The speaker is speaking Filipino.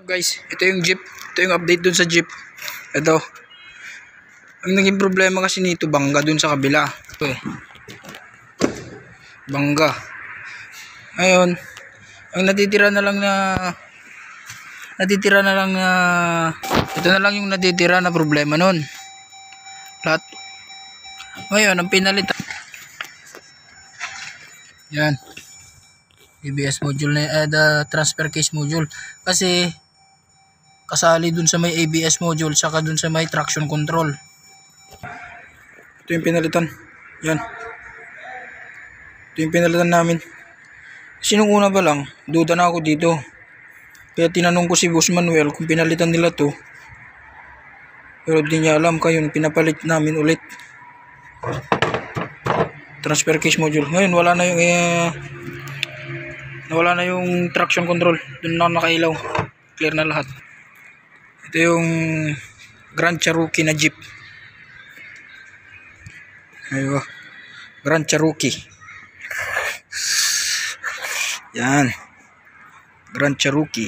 Guys, ito yung Jeep. Ito yung update dun sa Jeep. Ito. Ang naging problema kasi nito, bangga dun sa kabila. Ito eh. Bangga. Ngayon, ang natitira na lang ito na lang yung natitira na problema nun. Lahat. Ngayon, ang pinalitan. Yan. ABS module na the transfer case module. Kasi kasali dun sa may ABS module saka dun sa may traction control. Ito yung pinalitan. Yan. Ito yung pinalitan namin. Sinong una pa lang, duda na ako dito. Kaya tinanong ko si Boss Manuel kung pinalitan nila to. Pero di niya alam, kaya yun pinapalit namin ulit. Transfer case module. Ngayon wala na yung traction control. Doon na nakailaw. Clear na lahat. Ito yung Grand Cherokee na Jeep. Ayun. Grand Cherokee. Yan. Grand Cherokee.